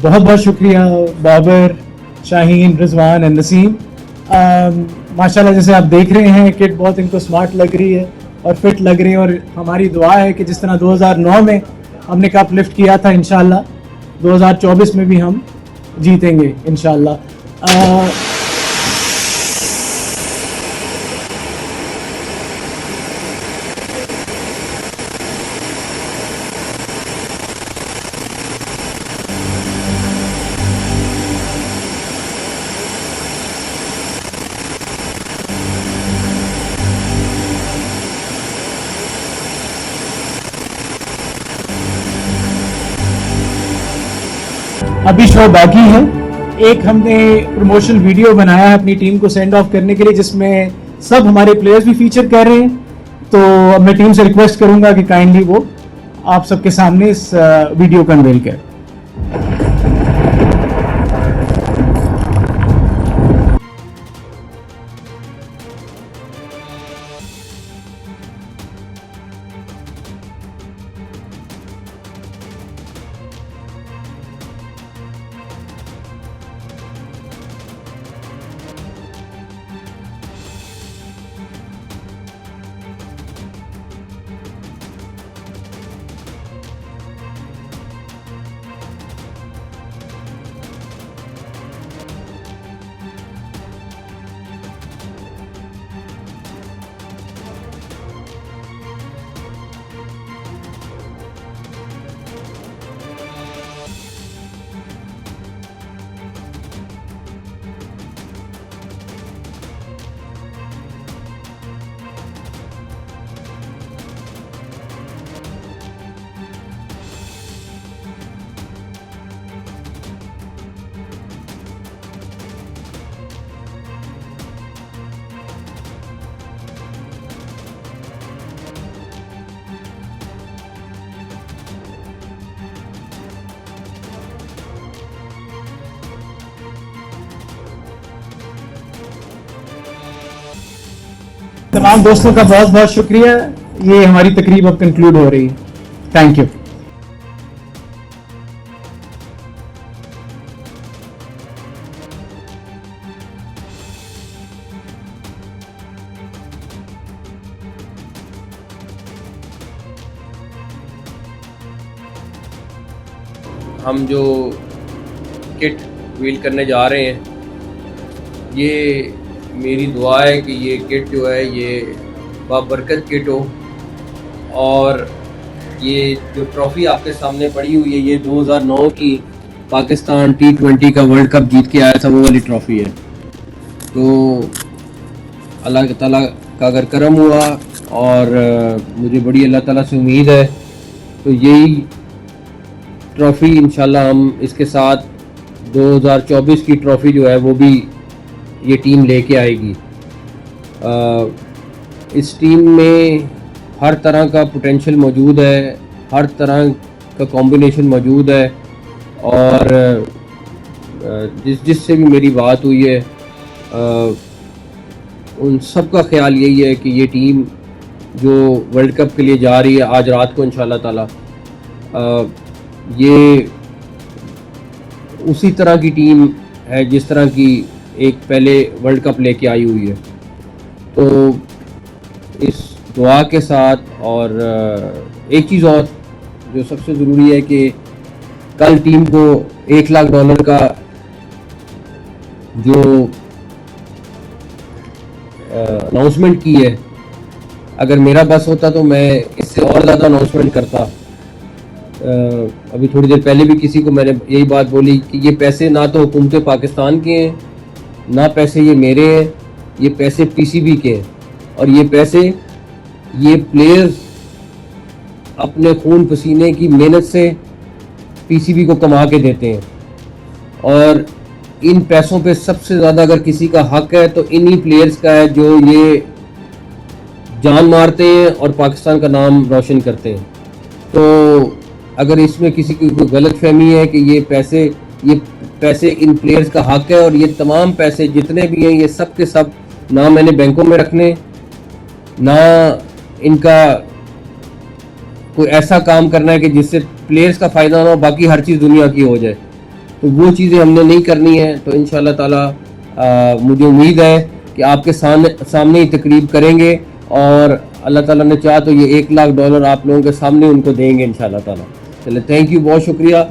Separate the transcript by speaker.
Speaker 1: बहुत बहुत शुक्रिया बाबर, शाहीन, रिजवान एंड नसीम। माशाल्लाह जैसे आप देख रहे हैं किट बहुत इनको स्मार्ट लग रही है और फिट लग रही है, और हमारी दुआ है कि जिस तरह 2009 में हमने कप लिफ्ट किया था, इंशाल्लाह 2024 में भी हम जीतेंगे इंशाल्लाह। अभी शो बाकी है। एक हमने प्रमोशनल वीडियो बनाया है अपनी टीम को सेंड ऑफ करने के लिए, जिसमें सब हमारे प्लेयर्स भी फीचर कर रहे हैं। तो अब मैं टीम से रिक्वेस्ट करूंगा कि काइंडली वो आप सबके सामने इस वीडियो को अनवेल करें। तमाम दोस्तों का बहुत बहुत शुक्रिया। ये हमारी तकरीब अब कंक्लूड हो रही है। Thank you.
Speaker 2: हम जो किट व्हील करने जा रहे हैं, ये मेरी दुआ है कि ये किट जो है ये बाबरकत किट हो। और ये जो ट्रॉफ़ी आपके सामने पड़ी हुई है, ये 2009 की पाकिस्तान T20 का वर्ल्ड कप जीत के आया था, वो वाली ट्रॉफ़ी है। तो अल्लाह ताला का अगर करम हुआ और मुझे बड़ी अल्लाह ताला से उम्मीद है, तो यही ट्रॉफ़ी इंशाल्लाह हम इसके साथ 2024 की ट्रॉफ़ी जो है वो भी ये टीम लेके आएगी। इस टीम में हर तरह का पोटेंशियल मौजूद है, हर तरह का कॉम्बिनेशन मौजूद है। और जिससे भी मेरी बात हुई है, उन सब का ख्याल यही है कि ये टीम जो वर्ल्ड कप के लिए जा रही है आज रात को इंशाल्लाह ताला, ये उसी तरह की टीम है जिस तरह की एक पहले वर्ल्ड कप लेके आई हुई है। तो इस दुआ के साथ, और एक चीज़ और जो सबसे ज़रूरी है कि कल टीम को $1 लाख का जो अनाउंसमेंट की है, अगर मेरा बस होता तो मैं इससे और ज़्यादा अनाउंसमेंट करता। अभी थोड़ी देर पहले भी किसी को मैंने यही बात बोली कि ये पैसे ना तो हुकूमत पाकिस्तान के हैं, ना पैसे ये मेरे हैं, ये पैसे पीसीबी के हैं। और ये पैसे ये प्लेयर्स अपने खून पसीने की मेहनत से पीसीबी को कमा के देते हैं। और इन पैसों पे सबसे ज़्यादा अगर किसी का हक है तो इन्हीं प्लेयर्स का है, जो ये जान मारते हैं और पाकिस्तान का नाम रोशन करते हैं। तो अगर इसमें किसी की कोई गलत फहमी है कि ये पैसे इन प्लेयर्स का हक है, और ये तमाम पैसे जितने भी हैं ये सब के सब ना मैंने बैंकों में रखने, ना इनका कोई ऐसा काम करना है कि जिससे प्लेयर्स का फ़ायदा ना हो, बाकी हर चीज़ दुनिया की हो जाए। तो वो चीज़ें हमने नहीं करनी है। तो इंशाल्लाह ताला मुझे उम्मीद है कि आपके सामने ही तकरीब करेंगे और अल्लाह ताला ने चाहा तो ये $1 लाख आप लोगों के सामने उनको देंगे इंशाल्लाह ताला। चले, थैंक यू, बहुत शुक्रिया।